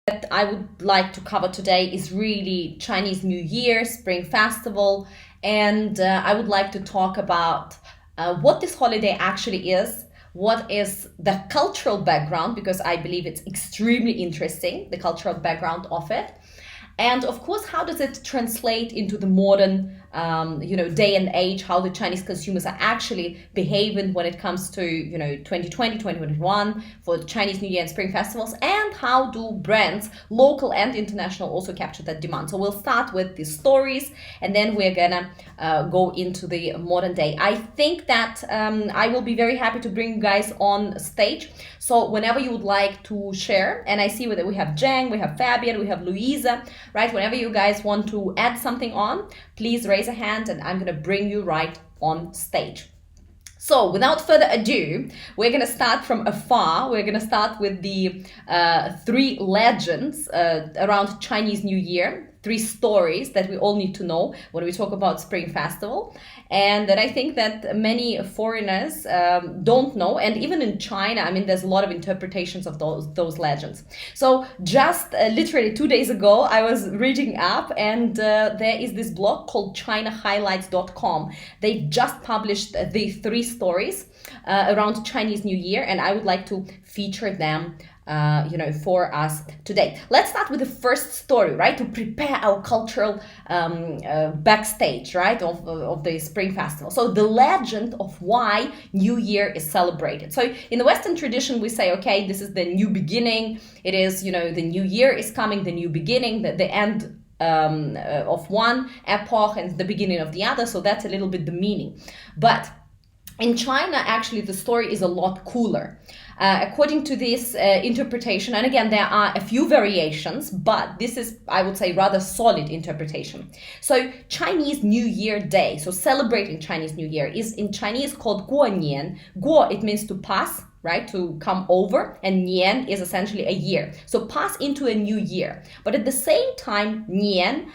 that I would like to cover today is really Chinese New Year, Spring Festival, and I would like to talk about what this holiday actually is, what is the cultural background, because I believe it's extremely interesting, the cultural background of it. And of course, how does it translate into the modern, day and age, how the Chinese consumers are actually behaving when it comes to, 2020, 2021 for the Chinese New Year and Spring Festivals, and how do brands, local and international, also capture that demand. So we'll start with the stories, and then we're gonna go into the modern day. I think that I will be very happy to bring you guys on stage. So whenever you would like to share, and I see that we have Zheng, we have Fabian, we have Louisa, right? Whenever you guys want to add something on, please raise a hand and I'm gonna bring you right on stage. So without further ado, we're going to start from afar. We're going to start with the three legends around Chinese New Year, three stories that we all need to know when we talk about Spring Festival, and that I think that many foreigners don't know. And even in China, I mean, there's a lot of interpretations of those legends. So just literally 2 days ago, I was reading up, and there is this blog called ChinaHighlights.com. They just published the three stories around Chinese New Year, and I would like to feature them for us today. Let's start with the first story, right? To prepare our cultural backstage, right, of the Spring Festival. So the legend of why New Year is celebrated. So in the Western tradition, we say, okay, this is the new beginning. It is, the new year is coming, the new beginning, the end of one epoch and the beginning of the other. So that's a little bit the meaning. But in China, actually, the story is a lot cooler. According to this interpretation, and again, there are a few variations, but this is, I would say, rather solid interpretation. So Chinese New Year Day, so celebrating Chinese New Year, is in Chinese called Guo Nian. Guo, it means to pass, right, to come over, and Nian is essentially a year. So pass into a new year. But at the same time, Nian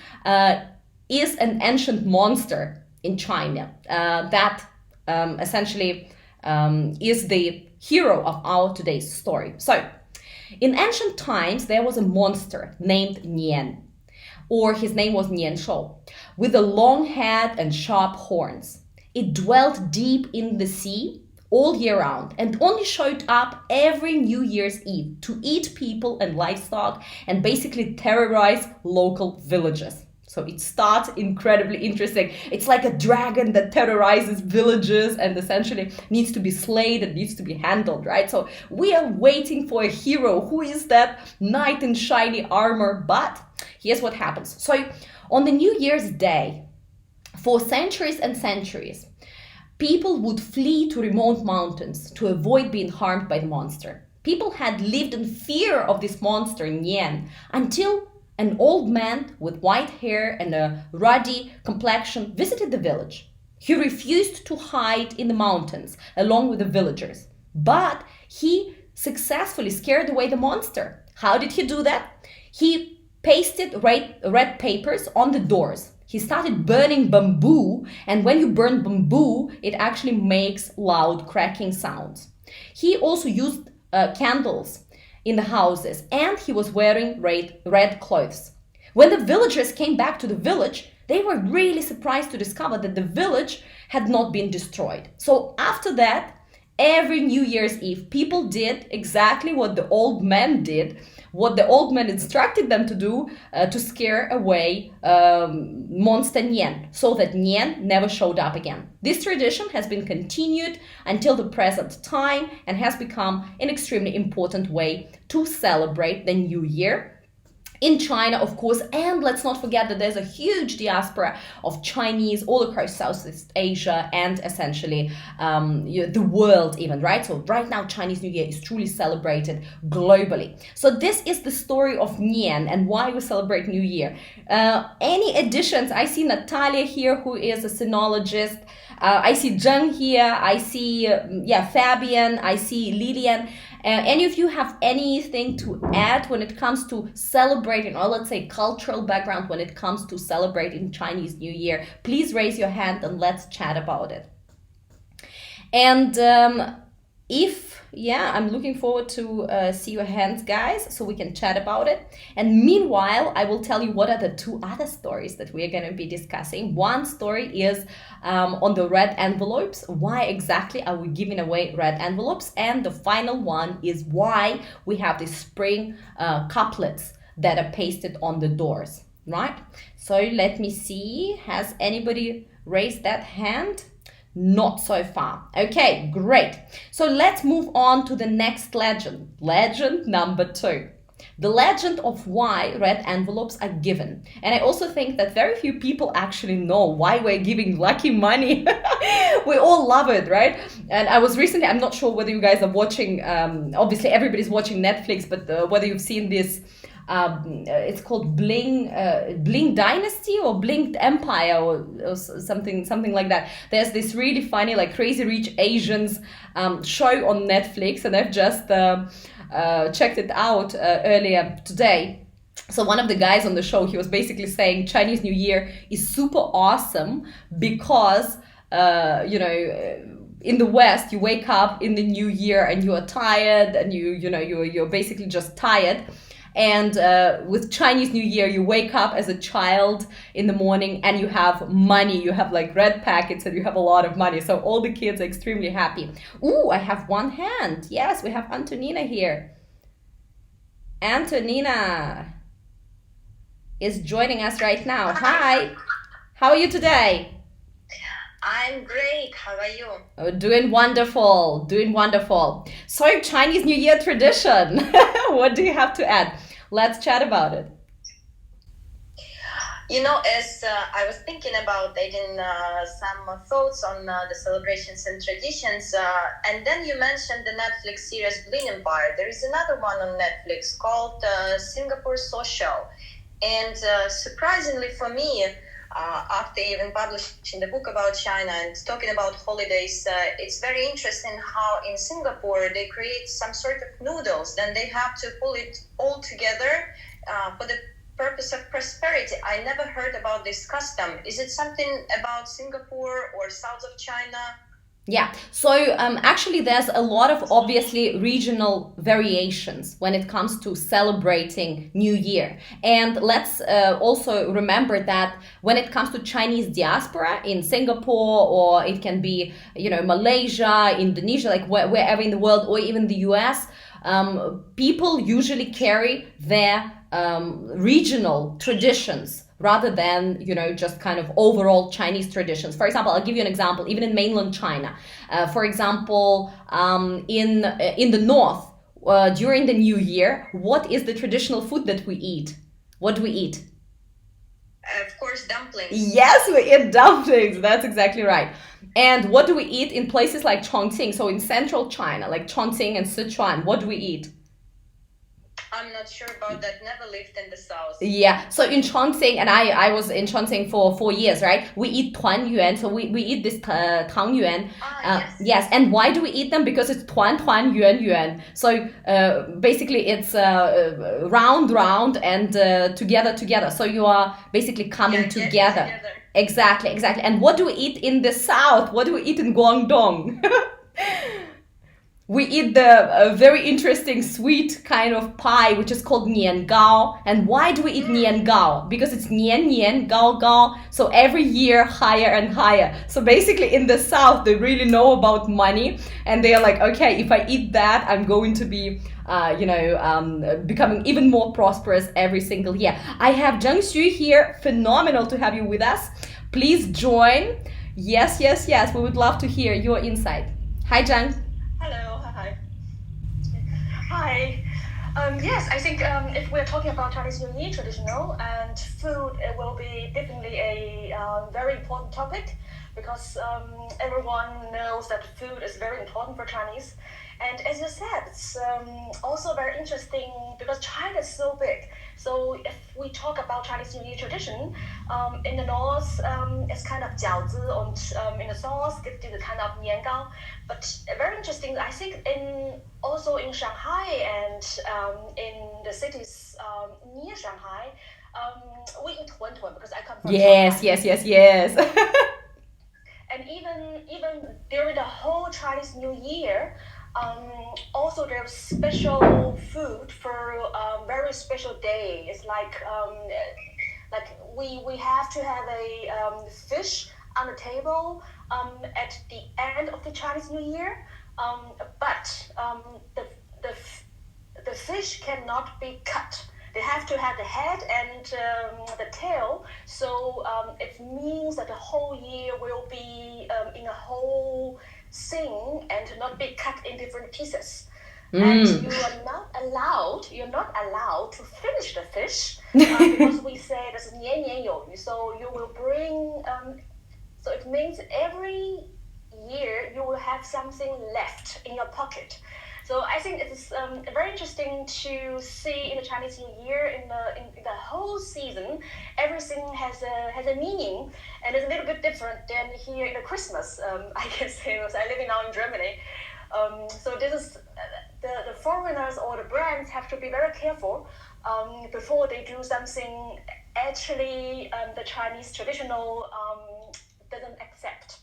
is an ancient monster in China that essentially is the hero of our today's story. So, in ancient times, there was a monster named Nian, or his name was Nian Shou, with a long head and sharp horns. It dwelt deep in the sea all year round and only showed up every New Year's Eve to eat people and livestock and basically terrorize local villages. So it starts incredibly interesting. It's like a dragon that terrorizes villages and essentially needs to be slayed and needs to be handled, right? So we are waiting for a hero. Who is that knight in shiny armor? But here's what happens. So on the New Year's Day, for centuries and centuries, people would flee to remote mountains to avoid being harmed by the monster. People had lived in fear of this monster, Nian, until an old man with white hair and a ruddy complexion visited the village. He refused to hide in the mountains along with the villagers, but he successfully scared away the monster. How did he do that? He pasted red papers on the doors. He started burning bamboo, and when you burn bamboo, it actually makes loud cracking sounds. He also used candles in the houses, and he was wearing red clothes. When the villagers came back to the village, they were really surprised to discover that the village had not been destroyed. So after that, every New Year's Eve, people did exactly what the old man did, what the old man instructed them to do to scare away monster Nian, so that Nian never showed up again. This tradition has been continued until the present time and has become an extremely important way to celebrate the New Year in China, of course. And let's not forget that there's a huge diaspora of Chinese all across Southeast Asia and essentially the world even, right? So right now, Chinese New Year is truly celebrated globally. So this is the story of Nian and why we celebrate New Year. Any additions? I see Natalia here, who is a sinologist. I see Zheng here. I see, Fabian. I see Lilian. Any of you have anything to add when it comes to celebrating, or let's say cultural background when it comes to celebrating Chinese New Year? Please raise your hand and let's chat about it. And if Yeah, I'm looking forward to see your hands, guys, so we can chat about it. And meanwhile, I will tell you what are the two other stories that we are going to be discussing. One story is on the red envelopes. Why exactly are we giving away red envelopes? And the final one is why we have these spring couplets that are pasted on the doors, right? So let me see. Has anybody raised that hand? Not so far. Okay, great. So let's move on to the next legend. Legend number 2. The legend of why red envelopes are given. And I also think that very few people actually know why we're giving lucky money. We all love it, right? And I was recently, I'm not sure whether you guys are watching, obviously everybody's watching Netflix, but whether you've seen this, it's called Bling Dynasty or Blinked Empire or something like that. There's this really funny, like Crazy Rich Asians show on Netflix, and I've just checked it out earlier today. So one of the guys on the show, he was basically saying Chinese New Year is super awesome because in the West, you wake up in the new year and you are tired, and you're basically just tired. And with Chinese New Year, you wake up as a child in the morning and you have money. You have like red packets and you have a lot of money. So all the kids are extremely happy. Ooh, I have one hand. Yes, we have Antonina here. Antonina is joining us right now. Hi. How are you today? I'm great. How are you? Oh, doing wonderful. Doing wonderful. So Chinese New Year tradition. What do you have to add? Let's chat about it. As I was thinking about adding some thoughts on the celebrations and traditions, and then you mentioned the Netflix series Bling Empire. There is another one on Netflix called Singapore Social. And surprisingly for me, after even publishing the book about China and talking about holidays, it's very interesting how in Singapore they create some sort of noodles, then they have to pull it all together for the purpose of prosperity. I never heard about this custom. Is it something about Singapore or south of China? Yeah, so actually there's a lot of obviously regional variations when it comes to celebrating New Year. And let's also remember that when it comes to Chinese diaspora in Singapore, or it can be, Malaysia, Indonesia, like wherever in the world, or even the US, people usually carry their regional traditions rather than, just kind of overall Chinese traditions. For example, I'll give you an example, even in mainland China. For example, in the north, during the New Year, what is the traditional food that we eat? What do we eat? Of course, dumplings. Yes, we eat dumplings. That's exactly right. And what do we eat in places like Chongqing? So in central China, like Chongqing and Sichuan, what do we eat? I'm not sure about that. Never lived in the south. Yeah, so in Chongqing, and I was in Chongqing for 4 years, right? We eat tuan yuan, so we eat this tang yuan. Yes, and why do we eat them? Because it's tuan yuan yuan. So basically it's round and together. So you are basically coming together. Exactly. And what do we eat in the south? What do we eat in Guangdong? We eat the very interesting sweet kind of pie, which is called nian gao. And why do we eat nian gao? Because it's nian gao gao. So every year higher and higher. So basically in the south, they really know about money. And they are like, okay, if I eat that, I'm going to be, becoming even more prosperous every single year. I have Zheng Yi here. Phenomenal to have you with us. Please join. Yes. We would love to hear your insight. Hi, Zheng. Hello. Hi. Yes, I think if we're talking about Chinese New Year traditional and food, it will be definitely a very important topic because everyone knows that food is very important for Chinese. And as you said, it's also very interesting because China is so big. So if we talk about Chinese New Year tradition, in the north, it's kind of 饺子 and in the south, it's the kind of 年糕. But very interesting, I think also in Shanghai and in the cities near Shanghai, we eat 馄饨 because I come from Shanghai. Yes. And even during the whole Chinese New Year, Also, there's special food for very special day. It's like we have to have a fish on the table at the end of the Chinese New Year. But the fish cannot be cut. They have to have the head and the tail. So it means that the whole year will be in a whole thing and not be cut in different pieces. And you're not allowed to finish the fish because we say this is 年年有余. So you will bring. So it means every year you will have something left in your pocket. So I think it's very interesting to see in the Chinese New Year, in the whole season, everything has a meaning, and it's a little bit different than here in the Christmas. I can say, because I live now in Germany. So this is the foreigners or the brands have to be very careful before they do something actually the Chinese traditional doesn't accept.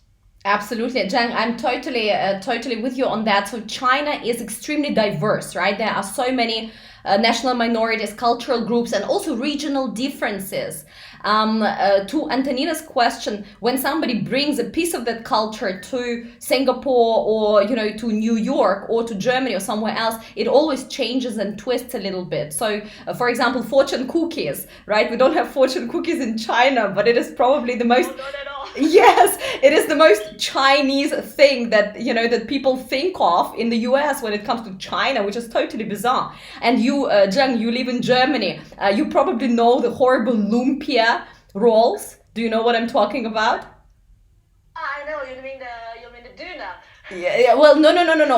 Absolutely, Zheng, I'm totally with you on that. So China is extremely diverse, right? There are so many national minorities, cultural groups, and also regional differences. To Antonina's question, when somebody brings a piece of that culture to Singapore or to New York or to Germany or somewhere else, it always changes and twists a little bit. So, for example, fortune cookies, right? We don't have fortune cookies in China, but it is probably the most. No, not at all. Yes, it is the most Chinese thing that that people think of in the US when it comes to China, which is totally bizarre. And you, Zheng, you live in Germany. You probably know the horrible lumpia rolls. Do you know what I'm talking about? I know you mean the Duna. Yeah, well, no.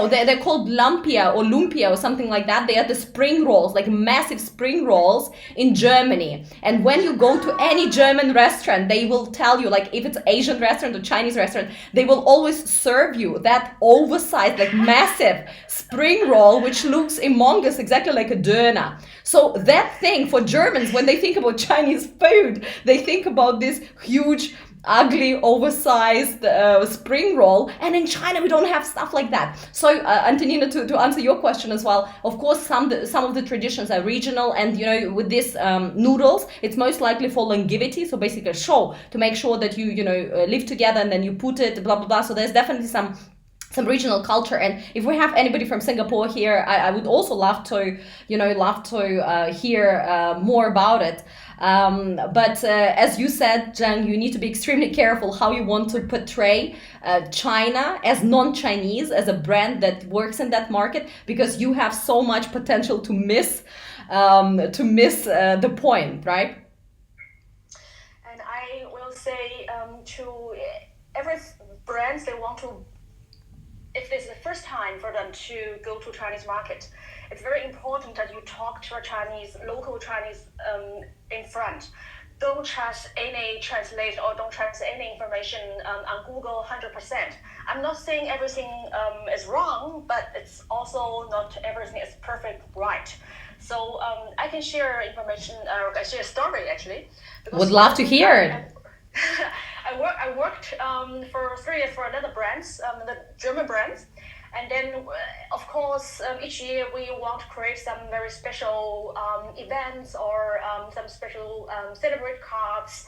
They're called lumpia or something like that. They are the spring rolls, like massive spring rolls in Germany. And when you go to any German restaurant, they will tell you, like if it's Asian restaurant or Chinese restaurant, they will always serve you that oversized, like massive spring roll, which looks humongous, exactly like a döner. So that thing for Germans, when they think about Chinese food, they think about this huge, ugly, oversized spring roll, and in China we don't have stuff like that. So Antonina, to answer your question as well, of course some of the traditions are regional, and with this noodles, it's most likely for longevity, so basically a show to make sure that you live together, and then you put it blah blah blah. So there's definitely some regional culture. And if we have anybody from Singapore here, I would also love to hear more about it. But as you said, Zheng, you need to be extremely careful how you want to portray China as non-Chinese, as a brand that works in that market, because you have so much potential to miss the point, right? And I will say to every brands, they want to, if this is the first time for them to go to Chinese market, it's very important that you talk to a local Chinese in front. Don't trust any translation or don't trust any information on Google 100%. I'm not saying everything is wrong, but it's also not everything is perfect right. So I can share information, I share a story actually. Would love to hear it. I worked for 3 years for another brands, the German brands, and then of course each year we want to create some very special events or some special celebrate cards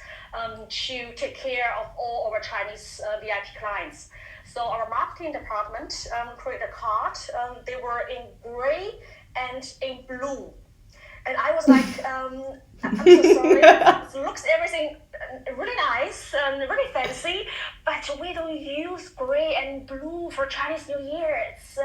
to take care of all our Chinese VIP clients. So our marketing department created a card. They were in gray and in blue. And I was like, I'm so sorry. It looks everything really nice and really fancy, but we don't use gray and blue for Chinese New Year. It's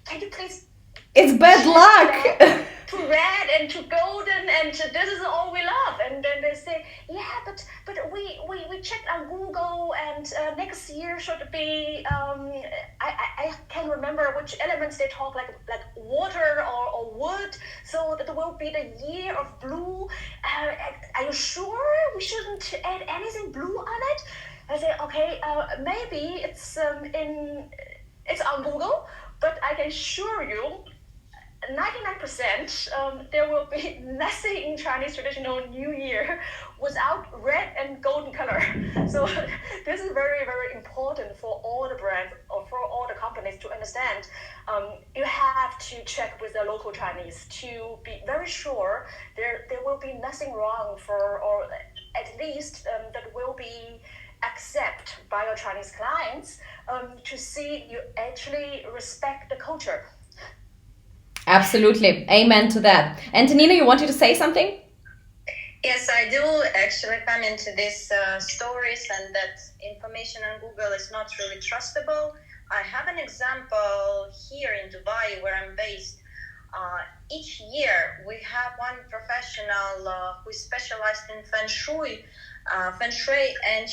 can you please? It's bad luck. To red and to golden, and this is all we love. And then they say, yeah, but we checked on Google, and next year should be I can't remember which elements they talk, like water or wood, so that will be the year of blue. Are you sure we shouldn't add anything blue on it? I say, okay, maybe it's on Google, but I can assure you 99% there will be nothing in Chinese traditional New Year without red and golden color. So this is very, very important for all the brands or for all the companies to understand. You have to check with the local Chinese to be very sure there will be nothing wrong or at least that will be accepted by your Chinese clients to see you actually respect the culture. Absolutely. Amen to that. Antonina, you wanted to say something? Yes, I do actually come into these stories, and that information on Google is not really trustable. I have an example here in Dubai, where I'm based. Each year, we have one professional who is specialized in feng shui, and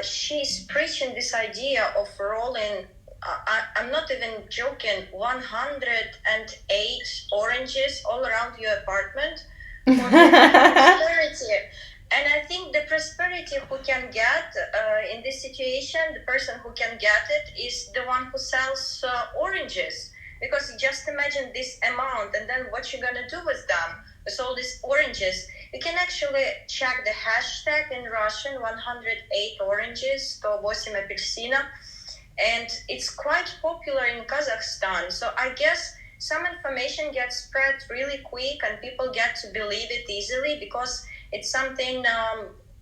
she's preaching this idea of rolling. I'm not even joking. 108 oranges all around your apartment for prosperity. And I think the prosperity who can get in this situation, the person who can get it is the one who sells oranges. Because just imagine this amount, and then what you're gonna do with them, with all these oranges. You can actually check the hashtag in Russian, 108 oranges, 108 апельсина. And it's quite popular in Kazakhstan. So I guess some information gets spread really quick and people get to believe it easily because it's something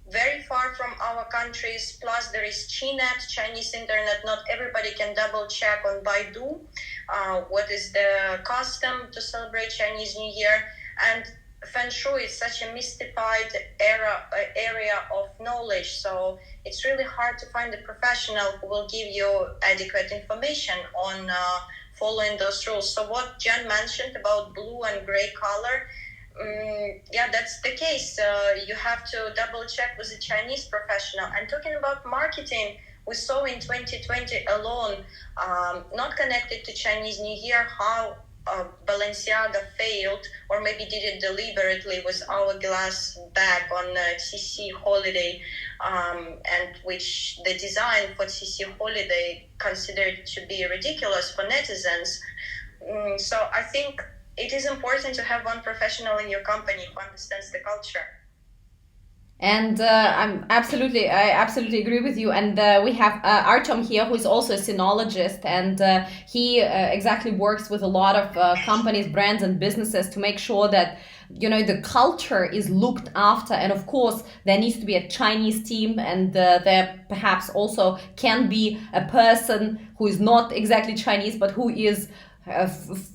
very far from our countries. Plus there is CNET, Chinese internet. Not everybody can double check on Baidu what is the custom to celebrate Chinese New Year. And feng shui is such a mystified area of knowledge, so it's really hard to find a professional who will give you adequate information on following those rules. So what Jen mentioned about blue and gray color, yeah, that's the case. You have to double check with a Chinese professional. And talking about marketing, we saw in 2020 alone, not connected to Chinese New Year, how Balenciaga failed, or maybe did it deliberately, with hourglass bag on CC holiday, and which the design for CC holiday considered to be ridiculous for netizens. So I think it is important to have one professional in your company who understands the culture. And I absolutely agree with you. And we have Artem here, who is also a sinologist, and he exactly works with a lot of companies, brands, and businesses to make sure that the culture is looked after. And of course, there needs to be a Chinese team, and there perhaps also can be a person who is not exactly Chinese, but who is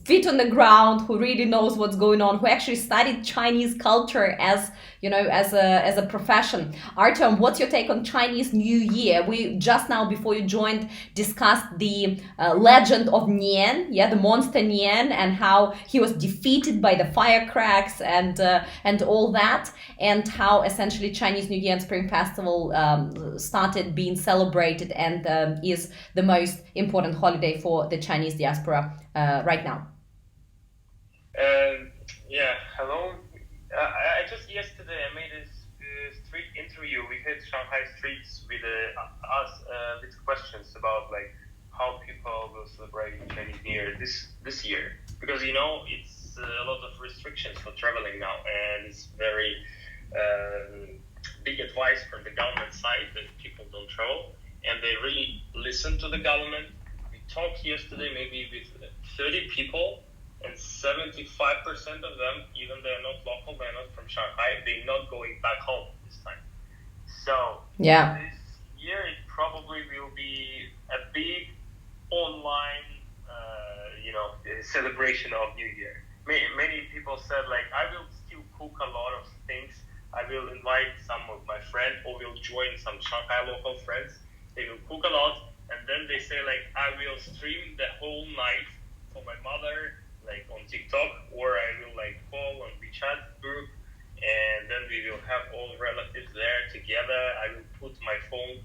feet on the ground, who really knows what's going on, who actually studied Chinese culture as a profession. Artem, what's your take on Chinese New Year? We just now, before you joined, discussed the legend of Nian, the monster Nian, and how he was defeated by the firecracks and all that, and how essentially Chinese New Year and Spring Festival started being celebrated and is the most important holiday for the Chinese diaspora right now. Hello. I just yesterday I made a street interview. We hit Shanghai streets with with questions about like how people will celebrate Chinese New Year this year, because it's a lot of restrictions for traveling now, and it's very big advice from the government side that people don't travel, and they really listen to the government. We talked yesterday maybe with 30 people, and 75% of them, even they're not local, they're not from Shanghai, they're not going back home this time. So this year it probably will be a big online, celebration of New Year. Many people said like, I will still cook a lot of things. I will invite some of my friends, or will join some Shanghai local friends. They will cook a lot, and then they say like, I will stream the whole night for my mother, like on TikTok, or I will like call on WeChat group, and then we will have all relatives there together. I will put my phone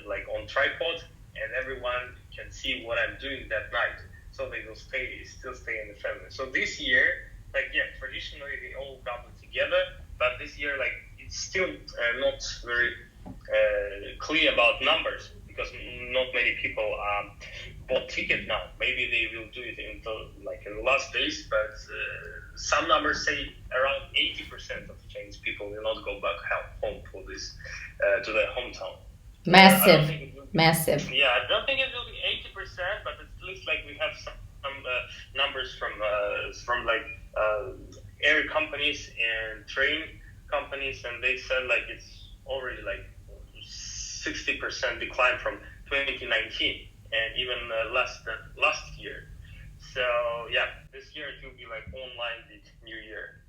like on tripod, and everyone can see what I'm doing that night. So they will still stay in the family. So this year, traditionally they all gather together, but this year it's still not very clear about numbers, because not many people are bought ticket now. Maybe they will do it in the last days, but some numbers say around 80% of Chinese people will not go back home for this to their hometown. Massive. Yeah, I don't think it will be 80%, but it looks like we have some numbers from air companies and train companies, and they said like it's already like 60% decline from 2019, and even less than last year. So yeah, this year it will be like online the new year.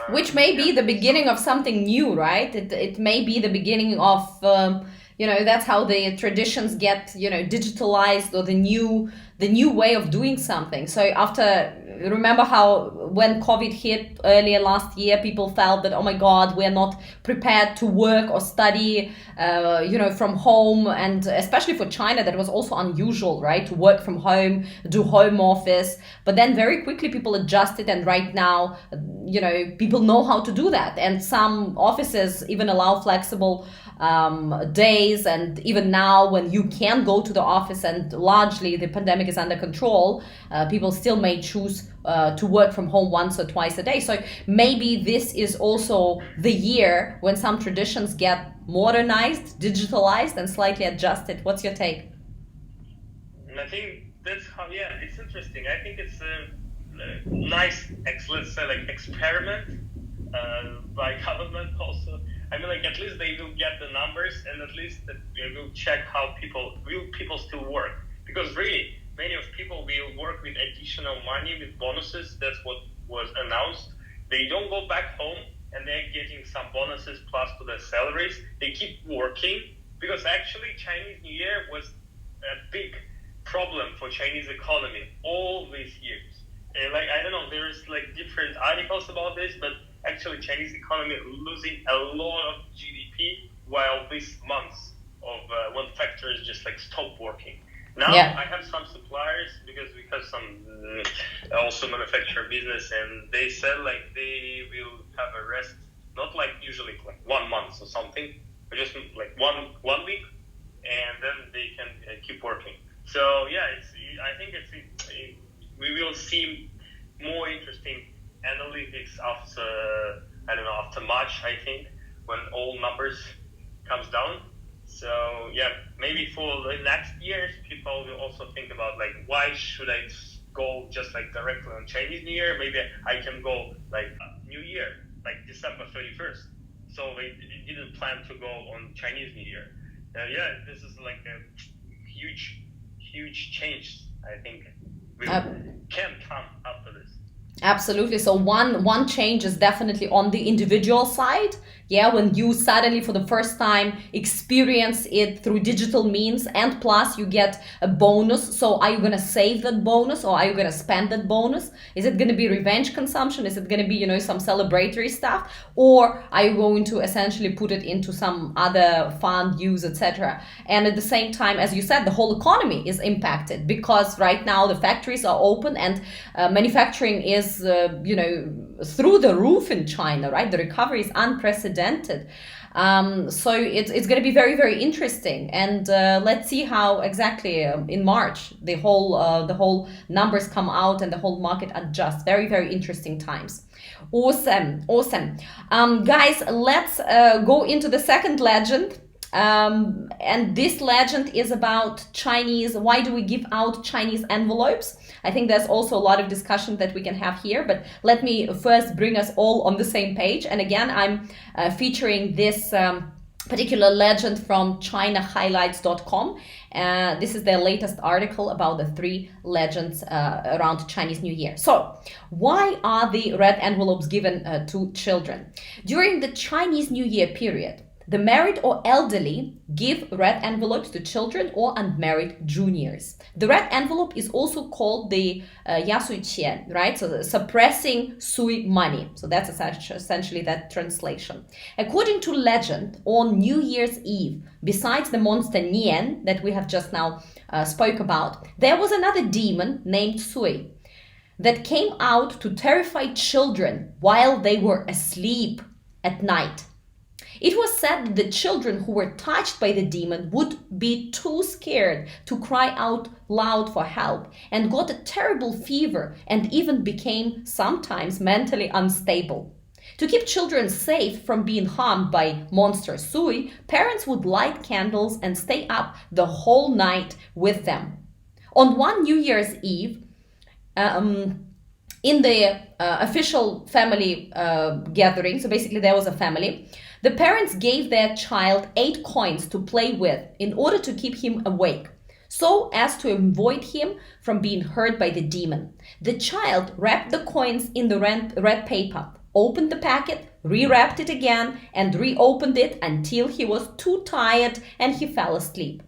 Which may be the beginning of something new, right? It may be the beginning of, that's how the traditions get, digitalized, or the new way of doing something. So remember how when COVID hit earlier last year, people felt that, oh my God, we're not prepared to work or study, from home. And especially for China, that was also unusual, right? To work from home, do home office. But then very quickly people adjusted. And right now, people know how to do that. And some offices even allow flexible days. And even now, when you can go to the office and largely the pandemic is under control, people still may choose to work from home once or twice a day. So maybe this is also the year when some traditions get modernized, digitalized, and slightly adjusted. What's your take? I think that's how, it's interesting. I think it's a nice, let's say, like experiment by government also. I mean, like, at least they will get the numbers, and at least they will check how people still work. Because really, many of people will work with additional money, with bonuses. That's what was announced. They don't go back home, and they're getting some bonuses plus to their salaries. They keep working, because actually Chinese New Year was a big problem for Chinese economy all these years. And I don't know, there's different articles about this, but actually Chinese economy losing a lot of GDP while these months of when factories just stop working. Now I have some suppliers, because we have some also manufacturer business, and they said they will have a rest, not usually 1 month or something, but just one week, and then they can keep working. So I think we will see more interesting analytics after March, I think, when all numbers comes down. So maybe for the next years, people will also think about why should I go just directly on Chinese New Year? Maybe I can go New Year, December 31st. So they didn't plan to go on Chinese New Year. This is a huge change, I think, can come after this. Absolutely. So one change is definitely on the individual side. When you suddenly for the first time experience it through digital means, and plus you get a bonus. So are you going to save that bonus, or are you going to spend that bonus? Is it going to be revenge consumption? Is it going to be, some celebratory stuff? Or are you going to essentially put it into some other fund use, etc.? And at the same time, as you said, the whole economy is impacted, because right now the factories are open and manufacturing is through the roof in China, right? The recovery is unprecedented. So it's going to be very, very interesting. And let's see how exactly in March the whole numbers come out and the whole market adjusts. Very, very interesting times. Awesome. Guys, let's go into the second legend. And this legend is about Chinese. Why do we give out Chinese envelopes? I think there's also a lot of discussion that we can have here, but let me first bring us all on the same page. And again, I'm featuring this particular legend from ChinaHighlights.com. This is their latest article about the 3 legends around Chinese New Year. So, why are the red envelopes given to children? During the Chinese New Year period, the married or elderly give red envelopes to children or unmarried juniors. The red envelope is also called the Yasui Qian, right? So the suppressing sui money. So that's essentially that translation. According to legend, on New Year's Eve, besides the monster Nian that we have just now spoke about, there was another demon named Sui that came out to terrify children while they were asleep at night. It was said that the children who were touched by the demon would be too scared to cry out loud for help and got a terrible fever and even became sometimes mentally unstable. To keep children safe from being harmed by monster Sui, parents would light candles and stay up the whole night with them. On one New Year's Eve, in the official family gathering, so basically there was a family, the parents gave their child 8 coins to play with in order to keep him awake, so as to avoid him from being hurt by the demon. The child wrapped the coins in the red paper, opened the packet, rewrapped it again, and reopened it until he was too tired and he fell asleep.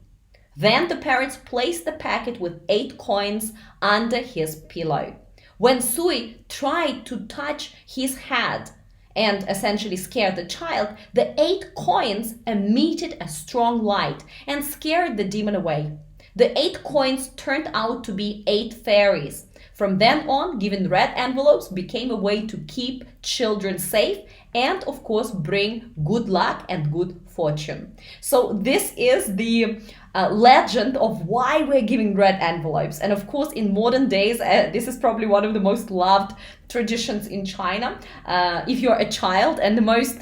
Then the parents placed the packet with 8 coins under his pillow. When Sui tried to touch his head and essentially scared the child, the 8 coins emitted a strong light and scared the demon away. The 8 coins turned out to be 8 fairies. From then on, giving red envelopes became a way to keep children safe and, of course, bring good luck and good fortune. So this is the legend of why we're giving red envelopes. And of course, in modern days, this is probably one of the most loved traditions in China. If you're a child, and the most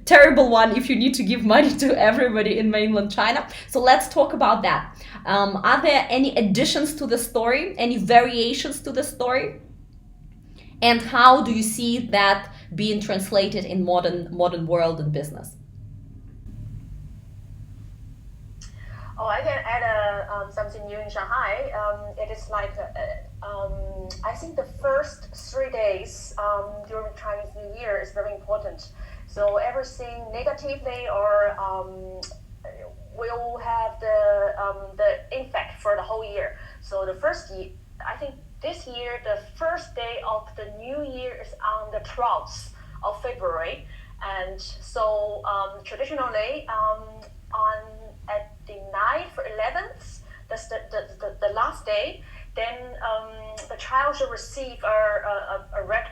terrible one if you need to give money to everybody in mainland China. So let's talk about that. Are there any additions to the story, any variations to the story? And how do you see that being translated in modern world and business? Oh, I can add something new in Shanghai. It is like, I think the first 3 days during Chinese New Year is very important. So everything negatively or will have the impact for the whole year. So the first year, I think this year, the first day of the new year is on the 12th of February. And so traditionally, at the 9th or 11th, that's the last day, then the child should receive a red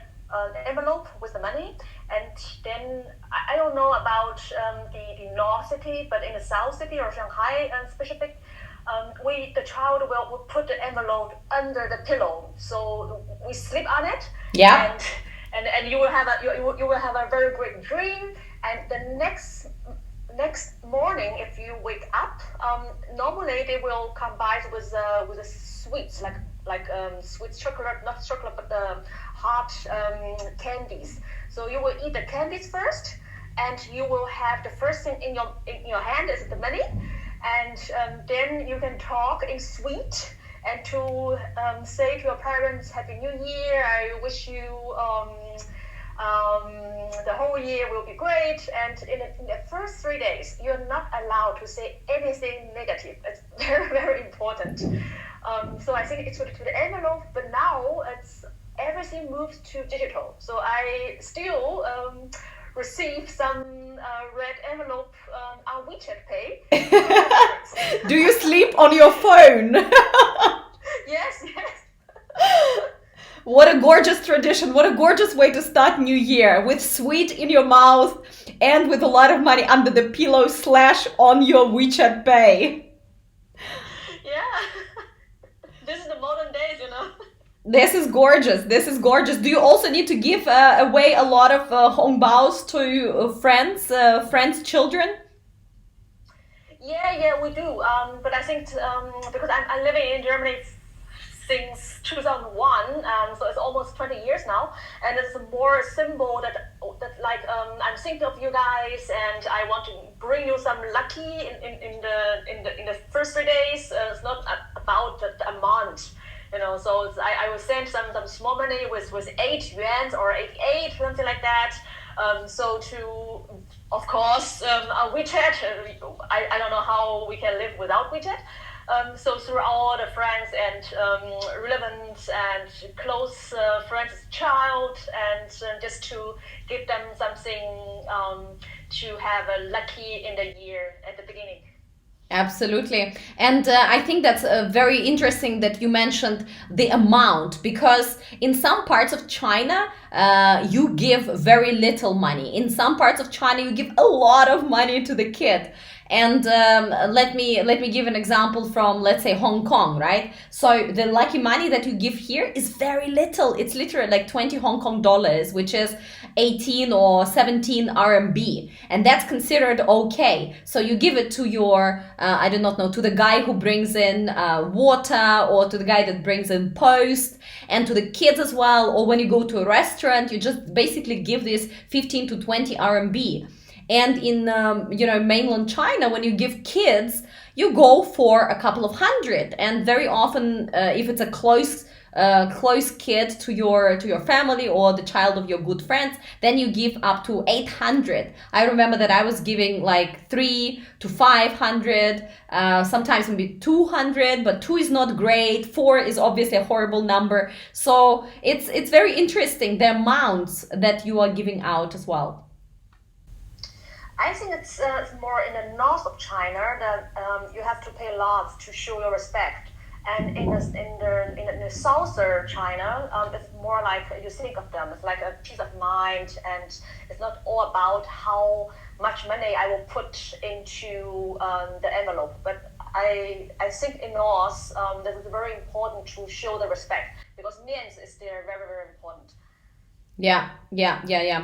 envelope with the money. And then I don't know about the north city, but in the south city or Shanghai specific, the child will put the envelope under the pillow, so we sleep on it. Yeah. And you will have a very great dream. And the next morning, if you wake up, normally they will combine with the sweets like sweet chocolate, not chocolate, but the hot candies. So you will eat the candies first, and you will have the first thing in your hand is the money, and then you can talk in sweet and to say to your parents, Happy New Year. I wish you the whole year will be great. And in the first 3 days, you're not allowed to say anything negative. It's very, very important. So I think it's to the envelope, but now everything moves to digital. So I still receive some red envelope on WeChat Pay. Do you sleep on your phone? Yes. What a gorgeous tradition. What a gorgeous way to start New Year, with sweet in your mouth and with a lot of money under the pillow / on your WeChat Pay. Yeah. This is the modern days, This is gorgeous. This is gorgeous. Do you also need to give away a lot of hongbao to friends' children? Yeah, we do. But I think because I'm living in Germany since 2001, so it's almost 20 years now, and it's more symbol that like I'm thinking of you guys, and I want to bring you some lucky in the first 3 days. It's not about the amount. So I will send some small money with 8 yuan or 88, something like that. So to, of course, WeChat, I don't know how we can live without WeChat. So through all the friends and relevant and close friends' child, and just to give them something to have a lucky in the year at the beginning. Absolutely. And I think that's very interesting that you mentioned the amount, because in some parts of China, you give very little money. In some parts of China, you give a lot of money to the kid. And let me give an example from, let's say, Hong Kong, right? So the lucky money that you give here is very little. It's literally like 20 Hong Kong dollars, which is 18 or 17 RMB. And that's considered okay. So you give it to your, I do not know, to the guy who brings in water, or to the guy that brings in post, and to the kids as well. Or when you go to a restaurant, you just basically give this 15 to 20 RMB. And in mainland China, when you give kids, you go for a couple of hundred. And very often, if it's a close kid to your family, or the child of your good friends, then you give up to 800. I remember that I was giving like 3 to 500, sometimes maybe 200, but 2 is not great. 4 is obviously a horrible number. So it's very interesting, the amounts that you are giving out as well. I think it's more in the north of China that you have to pay a lot to show your respect, and in the southern China, it's more like you think of them. It's like a peace of mind, and it's not all about how much money I will put into the envelope. But I think in north, that is very important to show the respect, because means is there very, very important. Yeah,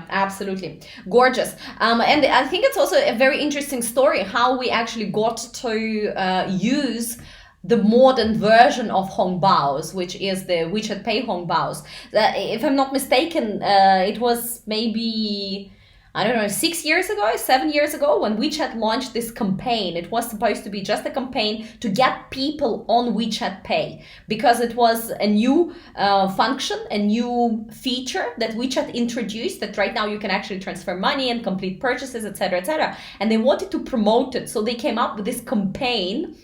absolutely. Gorgeous. And I think it's also a very interesting story how we actually got to use the modern version of Hongbaos, which is the WeChat Pay Hongbaos. If I'm not mistaken, it was maybe, I don't know, 7 years ago, when WeChat launched this campaign. It was supposed to be just a campaign to get people on WeChat Pay, because it was a new function, a new feature that WeChat introduced, that right now you can actually transfer money and complete purchases, etc., etc. And they wanted to promote it, so they came up with this campaign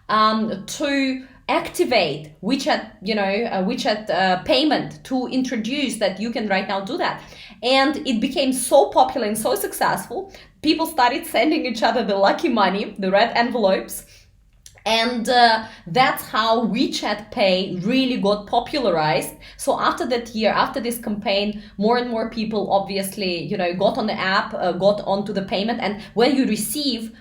to activate WeChat, WeChat payment, to introduce that you can right now do that. And it became so popular and so successful. People started sending each other the lucky money, the red envelopes. And that's how WeChat Pay really got popularized. So after that year, after this campaign, more and more people obviously, got on the app, got onto the payment. And when you received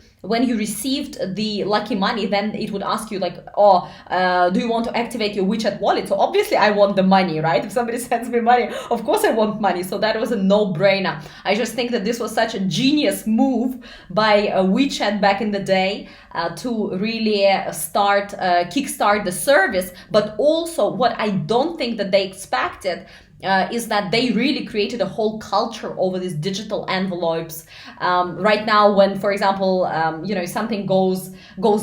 the lucky money, then it would ask you like, do you want to activate your WeChat wallet? So obviously I want the money, right? If somebody sends me money, of course I want money. So that was a no-brainer. I just think that this was such a genius move by WeChat back in the day to really kickstart the service. But also what I don't think that they expected is that they really created a whole culture over these digital envelopes. Right now, when, for example, something goes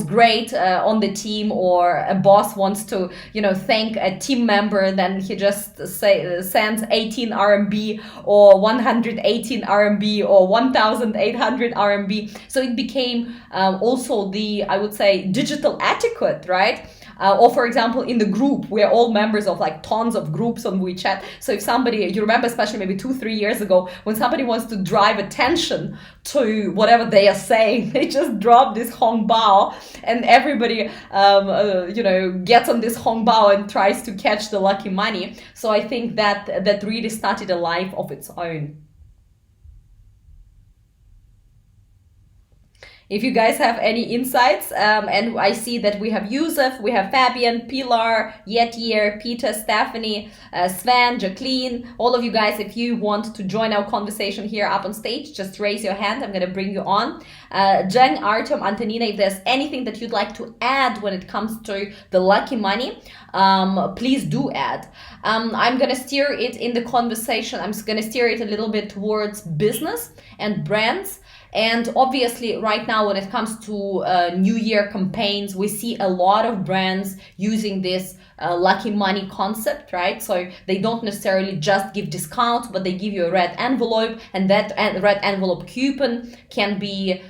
great on the team, or a boss wants to, thank a team member, then he just sends 18 RMB or 118 RMB or 1,800 RMB. So it became also I would say, digital etiquette, right? Or for example, in the group, we're all members of like tons of groups on WeChat. So if somebody, you remember, especially maybe 2-3 years ago, when somebody wants to drive attention to whatever they are saying, they just drop this Hongbao, and everybody, gets on this Hongbao and tries to catch the lucky money. So I think that really started a life of its own. If you guys have any insights, and I see that we have Yusuf, we have Fabian, Pilar, Yetir, Peter, Stephanie, Sven, Jacqueline, all of you guys, if you want to join our conversation here up on stage, just raise your hand. I'm going to bring you on. Zheng, Artem, Antonina, if there's anything that you'd like to add when it comes to the lucky money, please do add. I'm going to steer it in the conversation. I'm going to steer it a little bit towards business and brands. And obviously right now, when it comes to New Year campaigns, we see a lot of brands using this lucky money concept, right? So they don't necessarily just give discounts, but they give you a red envelope, and that red envelope coupon can be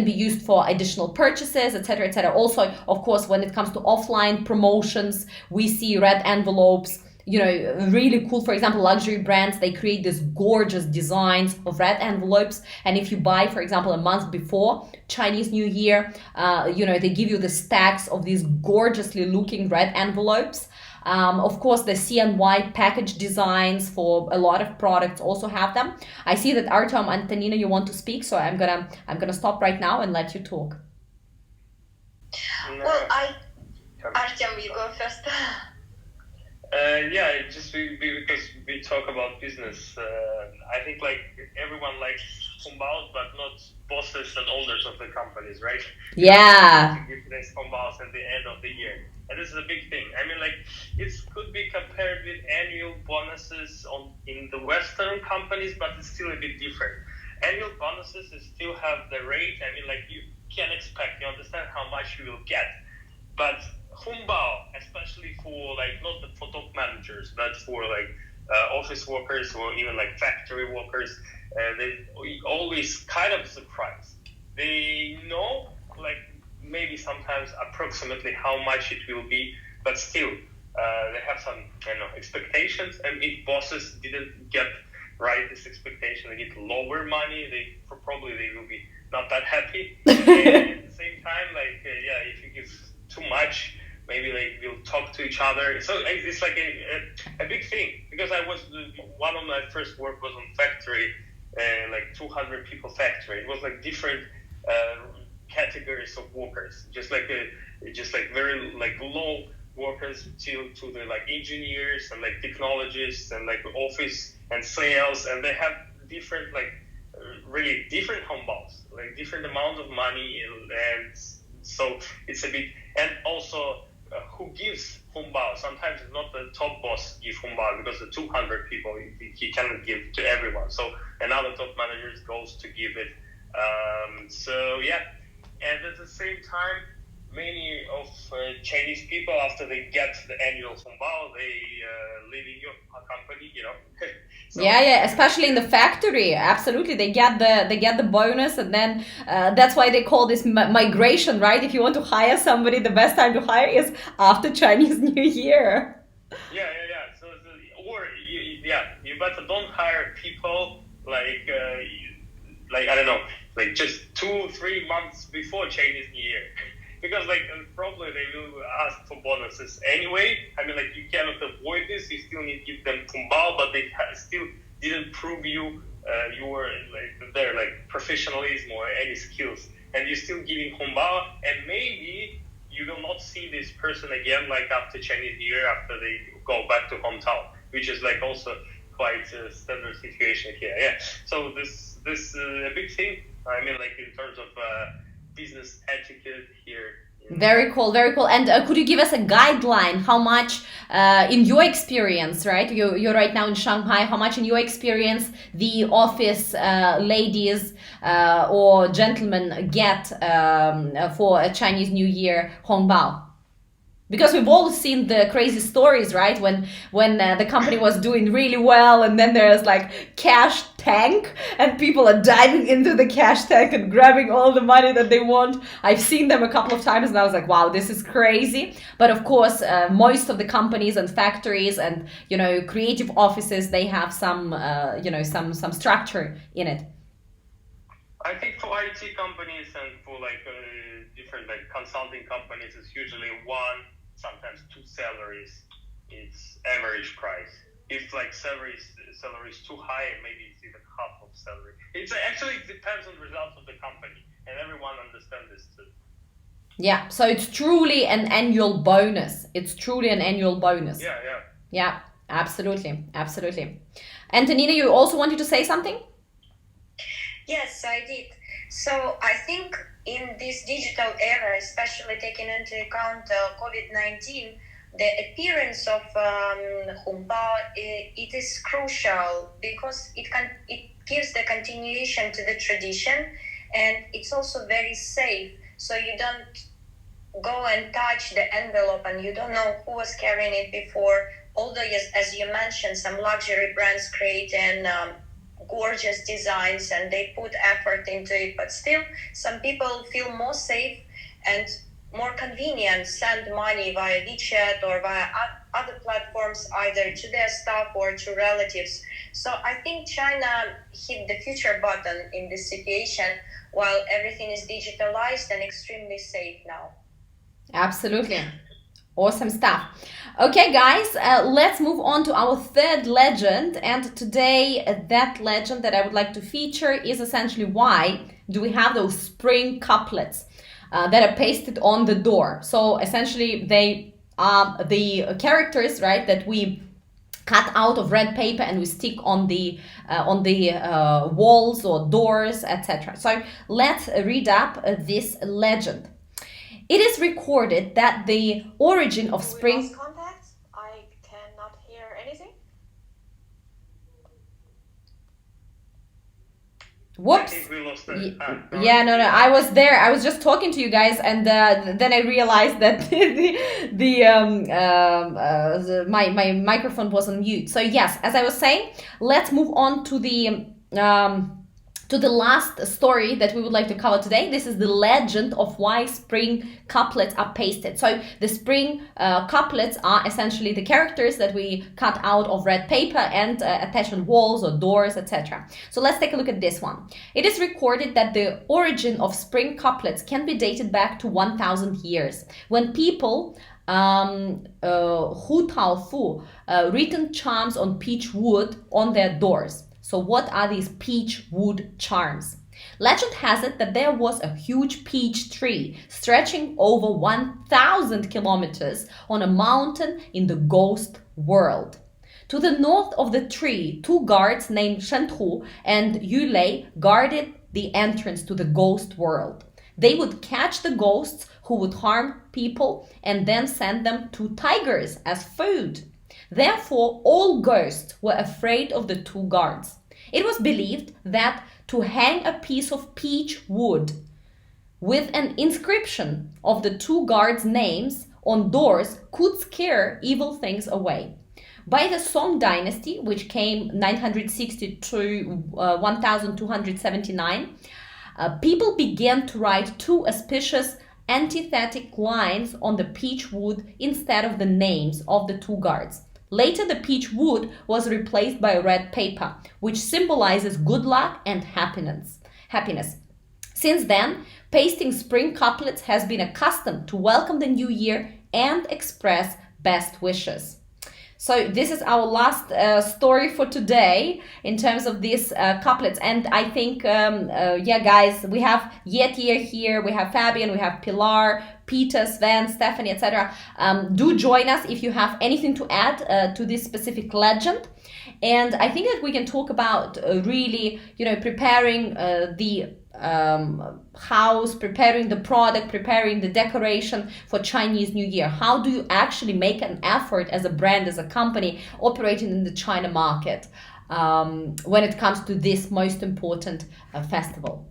used for additional purchases, etc., etc. Also, of course, when it comes to offline promotions, we see red envelopes really cool, for example, luxury brands, they create these gorgeous designs of red envelopes. And if you buy, for example, a month before Chinese New Year, they give you the stacks of these gorgeously looking red envelopes. Of course, the CNY package designs for a lot of products also have them. I see that Artem, Antonina, you want to speak, so I'm gonna stop right now and let you talk. Well, Artem, you go first. Just because we talk about business, I think like everyone likes Humbaos, but not bosses and owners of the companies, right? Yeah. To give this Humbaos at the end of the year. And this is a big thing. I mean, like, it could be compared with annual bonuses in the Western companies, but it's still a bit different. Annual bonuses still have the rate. I mean, like, you can expect, you understand how much you will get. But Humbao, especially for like not for top managers, but for like office workers or even like factory workers, they always kind of surprised. They know like maybe sometimes approximately how much it will be, but still they have some expectations. And if bosses didn't get right this expectation, they get lower money. They will be not that happy. And at the same time, like if you give too much, maybe like we'll talk to each other. So it's like a big thing, because one of my first work was on factory, like 200 people factory. It was like different categories of workers, just like very like low workers to the like engineers and like technologists and like office and sales, and they have different like really different Humbaos, like different amount of money, and so it's a bit. And also who gives Humbao? Sometimes it's not the top boss give Humbao, because the 200 people he cannot give to everyone. So another top manager goes to give it. And at the same time, many of Chinese people, after they get the annual Humbao, they leave in your company, So, especially in the factory. Absolutely, they get the bonus, and then that's why they call this migration, right? If you want to hire somebody, the best time to hire is after Chinese New Year. So you better don't hire people like I don't know, like just 2-3 months before Chinese New Year. Because like probably they will ask for bonuses anyway. I mean, like you cannot avoid this. You still need to give them Humbao, but they still didn't prove your like their like professionalism or any skills, and you're still giving Humbao, and maybe you will not see this person again like after Chinese New Year, after they go back to hometown, which is like also quite a standard situation here. Yeah. So this a big thing. I mean, like in terms of business etiquette here. Very cool, very cool. And could you give us a guideline? How much, in your experience, right? You're right now in Shanghai. How much, in your experience, the office ladies or gentlemen get for a Chinese New Year Hongbao? Because we've all seen the crazy stories, right? When the company was doing really well, and then there's like cash tank, and people are diving into the cash tank and grabbing all the money that they want. I've seen them a couple of times, and I was like, wow, this is crazy. But of course, most of the companies and factories and creative offices, they have some some structure in it. I think for IT companies and for like different like consulting companies, it's usually 1, sometimes 2 salaries. It's average price. If like salary is too high, maybe it's even half of salary. It depends on the results of the company, and everyone understands this too. Yeah, so it's truly an annual bonus. Yeah, absolutely. Antonina, you also wanted to say something? Yes, I did. So I think in this digital era, especially taking into account COVID-19, the appearance of Humbao, it is crucial, because it gives the continuation to the tradition, and it's also very safe. So you don't go and touch the envelope, and you don't know who was carrying it before. Although, yes, as you mentioned, some luxury brands create gorgeous designs and they put effort into it, but still some people feel more safe and more convenient, send money via WeChat or via other platforms, either to their staff or to relatives. So I think China hit the future button in this situation, while everything is digitalized and extremely safe now. Absolutely. Awesome stuff. Okay, guys, let's move on to our third legend. And today, that legend that I would like to feature is essentially why do we have those spring couplets that are pasted on the door. So essentially, they are the characters, right, that we cut out of red paper and we stick on the walls or doors, etc. So let's read up this legend. It is recorded that the origin of spring... We lost contact. I cannot hear anything. Whoops. I think we lost it. Yeah, no, I was there. I was just talking to you guys, and then I realized that my microphone was on mute. So yes, as I was saying, let's move on to the last story that we would like to cover today. This is the legend of why spring couplets are pasted. So the spring couplets are essentially the characters that we cut out of red paper and attach on walls or doors, etc. So let's take a look at this one. It is recorded that the origin of spring couplets can be dated back to 1,000 years, when people Hu Tao Fu written charms on peach wood on their doors. So what are these peach wood charms? Legend has it that there was a huge peach tree stretching over 1,000 kilometers on a mountain in the ghost world. To the north of the tree, two guards named Shenhu and Yulei guarded the entrance to the ghost world. They would catch the ghosts who would harm people and then send them to tigers as food. Therefore, all ghosts were afraid of the two guards. It was believed that to hang a piece of peach wood with an inscription of the two guards' names on doors could scare evil things away. By the Song dynasty, which came 960 to 1279, people began to write two auspicious antithetic lines on the peach wood instead of the names of the two guards. Later, the peach wood was replaced by red paper, which symbolizes good luck and happiness. Since then, pasting spring couplets has been a custom to welcome the new year and express best wishes. So this is our last story for today in terms of these couplets. And I think, yeah, guys, we have Yetier here, we have Fabian, we have Pilar, Peter, Sven, Stephanie, etc. Do join us if you have anything to add to this specific legend. And I think that we can talk about really, preparing the house, preparing the product, preparing the decoration for Chinese New Year. How do you actually make an effort as a brand, as a company operating in the China market when it comes to this most important festival?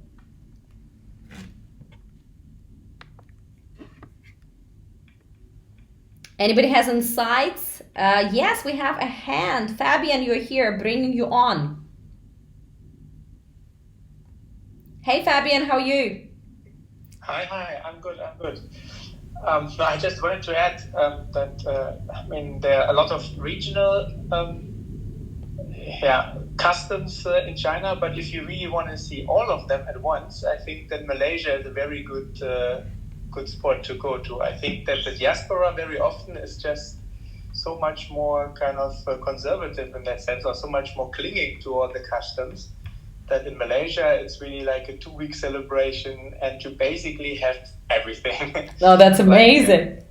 Anybody has insights? Yes, we have a hand. Fabian, you're here, bringing you on. Hey Fabian, how are you? Hi, I'm good. No, I just wanted to add that there are a lot of regional customs in China, but if you really want to see all of them at once, I think that Malaysia is a very good spot to go to. I think that the diaspora very often is just so much more kind of conservative in that sense, or so much more clinging to all the customs, that in Malaysia it's really like a 2-week celebration and you basically have everything. Oh, that's amazing.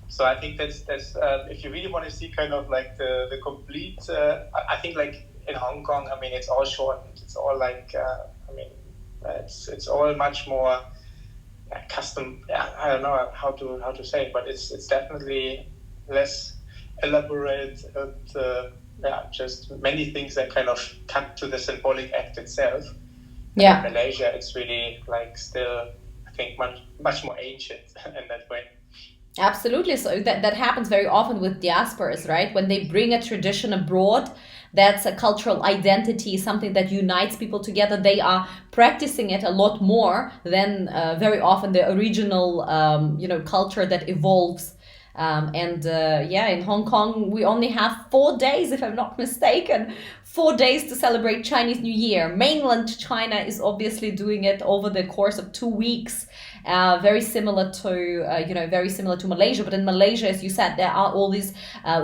So I think that's if you really want to see kind of like the complete, I think like in Hong Kong, it's all shortened. It's all like, it's all much more custom. I don't know how to say it, but it's definitely less elaborate and just many things that kind of cut to the symbolic act itself. Yeah. In Malaysia, it's really like still, I think, much more ancient in that way. Absolutely. So that happens very often with diasporas, right? When they bring a tradition abroad, that's a cultural identity, something that unites people together. They are practicing it a lot more than very often the original, culture that evolves In Hong Kong, we only have 4 days, if I'm not mistaken, 4 days to celebrate Chinese New Year. Mainland China is obviously doing it over the course of 2 weeks. Very similar to Malaysia. But in Malaysia, as you said, there are all these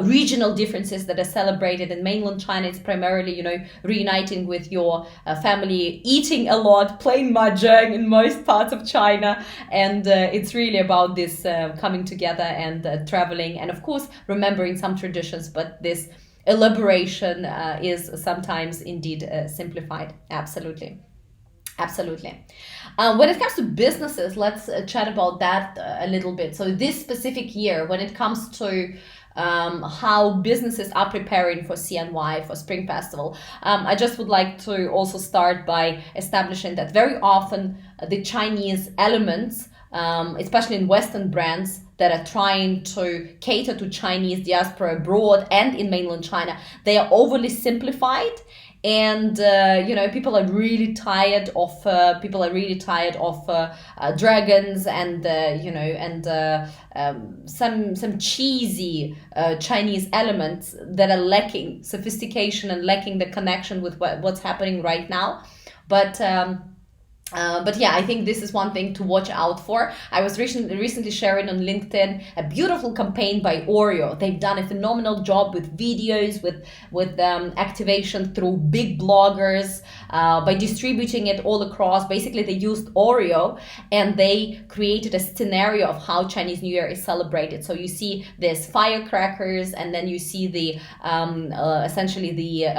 regional differences that are celebrated. In mainland China, it's primarily, reuniting with your family, eating a lot, playing mahjong in most parts of China. And it's really about this coming together and traveling. And of course, remembering some traditions. But this elaboration is sometimes indeed simplified. Absolutely. When it comes to businesses, let's chat about that a little bit. So this specific year, when it comes to how businesses are preparing for CNY, for Spring Festival, I just would like to also start by establishing that very often the Chinese elements, especially in Western brands that are trying to cater to Chinese diaspora abroad and in mainland China, they are overly simplified. And people are really tired of dragons and some cheesy Chinese elements that are lacking sophistication and lacking the connection with what's happening right now. But yeah, I think this is one thing to watch out for. I was recently sharing on LinkedIn a beautiful campaign by Oreo. They've done a phenomenal job with videos, with activation through big bloggers, by distributing it all across. Basically, they used Oreo and they created a scenario of how Chinese New Year is celebrated. So you see there's firecrackers, and then you see the essentially the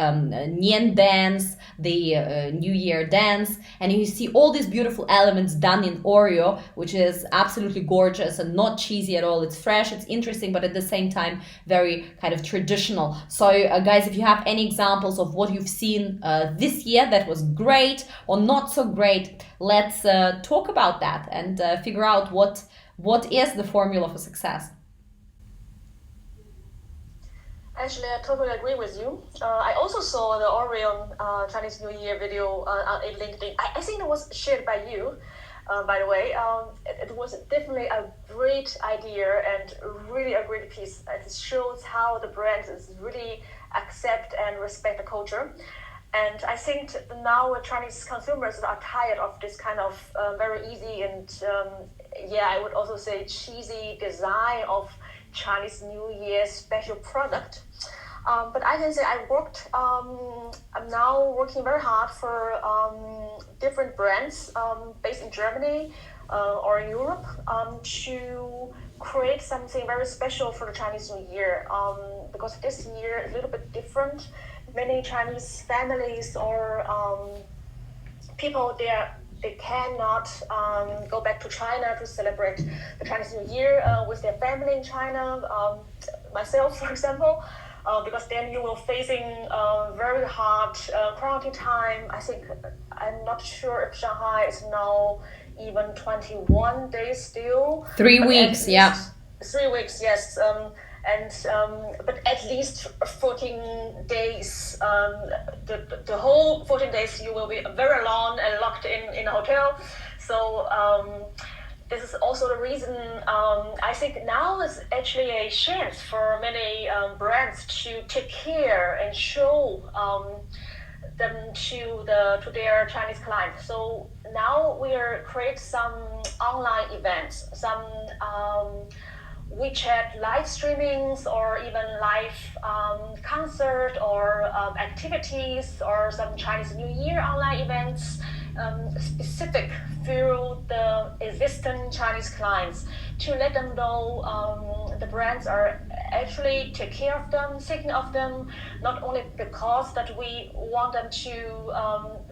Nian dance, the New Year dance, and you see all these beautiful elements done in Oreo, which is absolutely gorgeous and not cheesy at all. It's fresh, it's interesting, but at the same time very kind of traditional. So guys, if you have any examples of what you've seen this year that was great or not so great, let's talk about that and figure out what is the formula for success. Actually, I totally agree with you. I also saw the Orion Chinese New Year video on LinkedIn. I think it was shared by you, by the way. It was definitely a great idea and really a great piece. It shows how the brand is really accept and respect the culture. And I think now Chinese consumers are tired of this kind of very easy and, I would also say cheesy design of Chinese New Year special product. But I can say I'm now working very hard for different brands based in Germany or in Europe to create something very special for the Chinese New Year. Because this year is a little bit different. Many Chinese families or people they cannot go back to China to celebrate the Chinese New Year with their family in China. Myself, for example, because then you will facing very hard quarantine time. I'm not sure if Shanghai is now even 21 days still. 3 weeks, yeah. 3 weeks, yes. But at least 14 days, the whole 14 days you will be very alone and locked in a hotel. So this is also the reason I think now is actually a chance for many brands to take care and show them to their Chinese clients. So now we are create some online events, some WeChat live streamings or even live concert or activities or some Chinese New Year online events specific through the existing Chinese clients to let them know the brands are actually take care of them, thinking of them, not only because that we want them to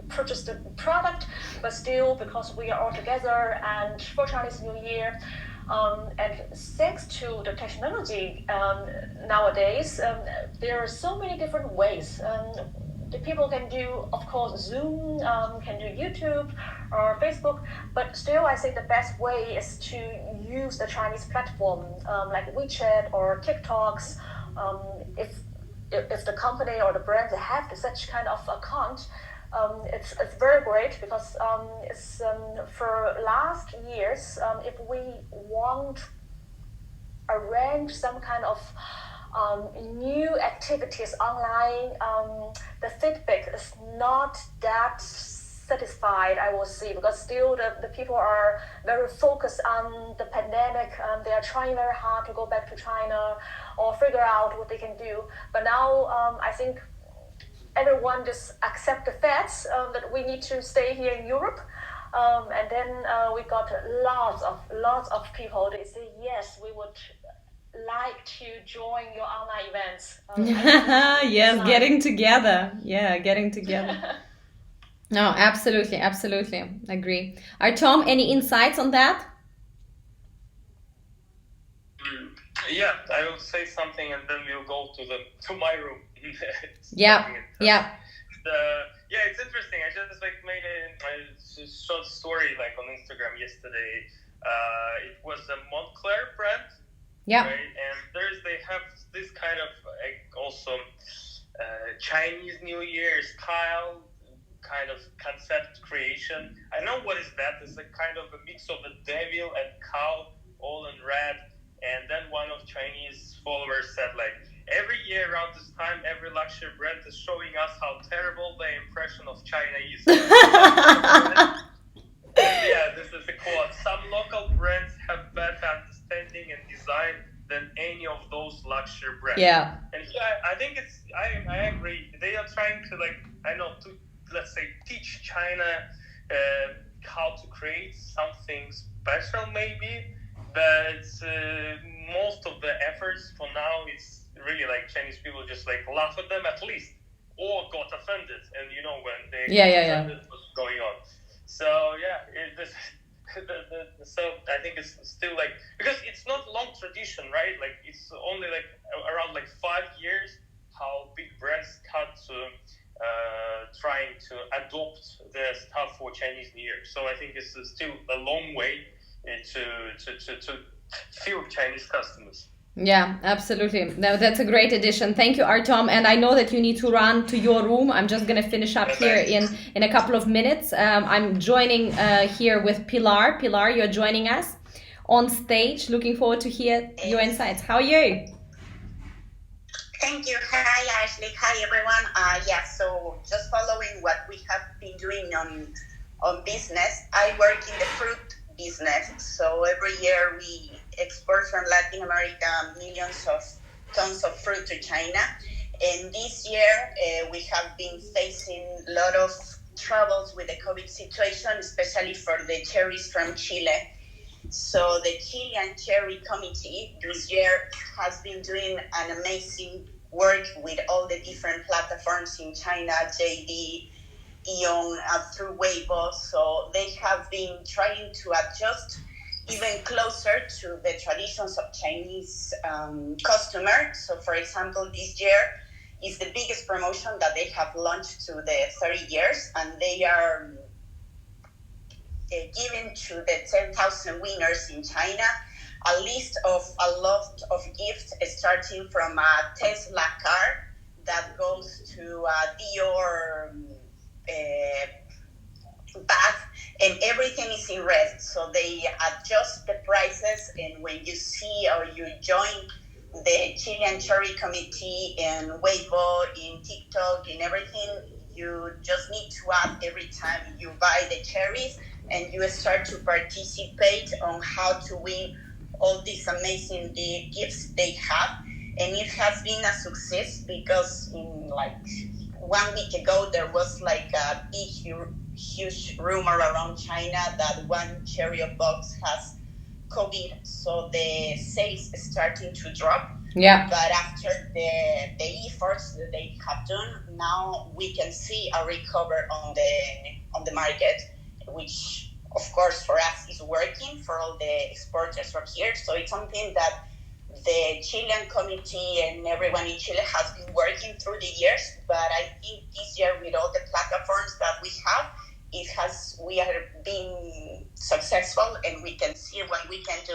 purchase the product, but still because we are all together and for Chinese New Year. And thanks to the technology nowadays, there are so many different ways. The people can do, of course, Zoom, can do YouTube or Facebook, but still I think the best way is to use the Chinese platform like WeChat or TikToks. If the company or the brand have such kind of account, it's very great because it's for last years, if we want arrange some kind of new activities online, the feedback is not that satisfied, I will say, because still the people are very focused on the pandemic. They are trying very hard to go back to China or figure out what they can do. But now I think everyone just accept the facts that we need to stay here in Europe. And then we got lots of people. They say, yes, we would like to join your online events. Yes, getting together. Yeah, getting together. No, absolutely, agree. Artem, any insights on that? Yeah, I will say something and then we'll go to my room. Yeah. Yeah, it's interesting. I just made a short story on Instagram yesterday. It was a Montclair brand. Yeah. Right? And they have this kind of also Chinese New Year style kind of concept creation. I know what is that. It's a kind of a mix of a devil and cow all in red. And then one of Chinese followers said every year around this time, every luxury brand is showing us how terrible the impression of China is. Yeah, this is a quote. Some local brands have better understanding and design than any of those luxury brands. Yeah. And yeah, I think I agree. They are trying to to let's say teach China how to create something special maybe, but most of the efforts for now is really Chinese people just laugh at them at least, or got offended, and when they offended what's going on. So yeah, so I think it's still because it's not long tradition, right? It's only around 5 years how big brands start to trying to adopt the stuff for Chinese New Year. So I think it's still a long way to fill Chinese customers. Yeah, absolutely. No, that's a great addition. Thank you, Artem. And I know that you need to run to your room. I'm just going to finish up here in a couple of minutes. I'm joining here with Pilar. Pilar, you're joining us on stage. Looking forward to hear your insights. How are you? Thank you. Hi, Ashley. Hi, everyone. So just following what we have been doing on business, I work in the fruit business. So every year we export from Latin America millions of tons of fruit to China. And this year we have been facing a lot of troubles with the COVID situation, especially for the cherries from Chile. So the Chilean Cherry Committee this year has been doing an amazing work with all the different platforms in China, JD, Eon, through Weibo. So they have been trying to adjust even closer to the traditions of Chinese customer. So for example, this year is the biggest promotion that they have launched to the 30 years, and they are giving to the 10,000 winners in China a list of a lot of gifts, starting from a Tesla car that goes to a Dior bag, and everything is in red. So they adjust the prices, and when you see or you join the Chilean Cherry Committee in Weibo, in TikTok, in everything, you just need to add every time you buy the cherries, and you start to participate on how to win all these amazing gifts they have. And it has been a success because in 1 week ago there was a big huge rumor around China that one cherry box has COVID, so the sales is starting to drop. Yeah. But after the efforts that they have done, now we can see a recovery on the market, which of course for us is working for all the exporters from here. So it's something that the Chilean committee and everyone in Chile has been working through the years. But I think this year, with all the platforms that we have, we are being successful, and we can see what we can do.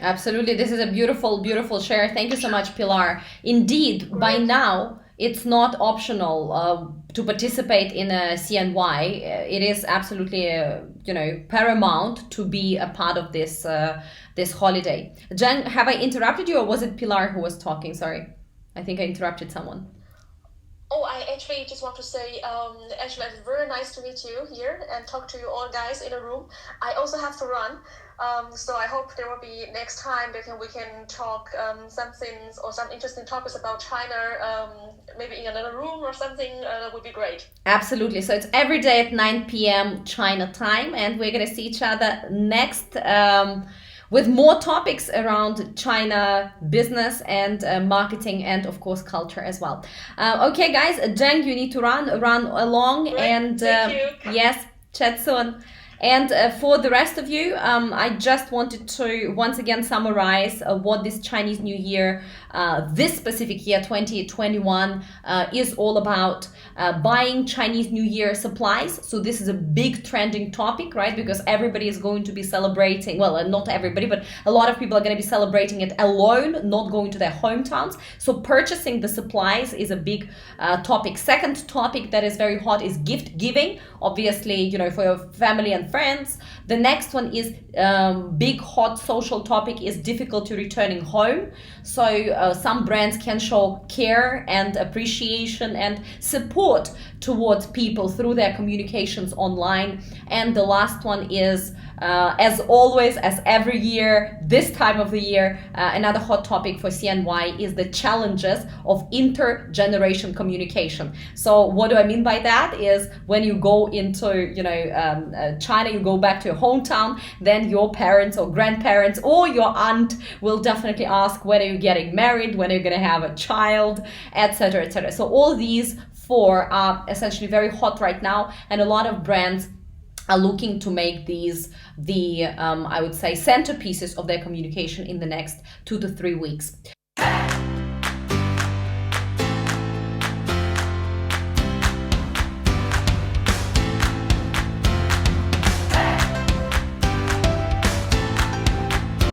Absolutely. This is a beautiful, beautiful share. Thank you so much, Pilar. Indeed, by now, it's not optional. to participate in a CNY, it is absolutely paramount to be a part of this this holiday. Zheng, have I interrupted you, or was it Pilar who was talking? Sorry, I think I interrupted someone. Oh, I actually just want to say, actually, it's very nice to meet you here and talk to you all guys in the room. I also have to run, so I hope there will be next time we can talk some things or some interesting topics about China, maybe in another room or something. That would be great. Absolutely. So it's every day at 9 p.m. China time, and we're going to see each other next with more topics around China business and marketing, and of course culture as well. Okay, guys, Zheng, you need to run along. Great. And Thank you. yes, chat soon. And for the rest of you, I just wanted to once again summarize what this Chinese New Year, this specific year 2021, is all about. Buying Chinese New Year supplies. So this is a big trending topic, right? Because everybody is going to be celebrating, well, not everybody, but a lot of people are going to be celebrating it alone, not going to their hometowns. So purchasing the supplies is a big topic. Second topic that is very hot is gift giving, obviously, for your family and friends. The next one is big hot social topic is difficulty returning home. So some brands can show care and appreciation and support towards people through their communications online. And the last one is, as always, as every year, this time of the year, another hot topic for CNY is the challenges of intergeneration communication. So what do I mean by that is when you go into, China, you go back to your hometown, then your parents or grandparents or your aunt will definitely ask when are you getting married, when are you going to have a child, etc., etc. So all these four are essentially very hot right now, and a lot of brands are looking to make these I would say centerpieces of their communication in the next 2 to 3 weeks.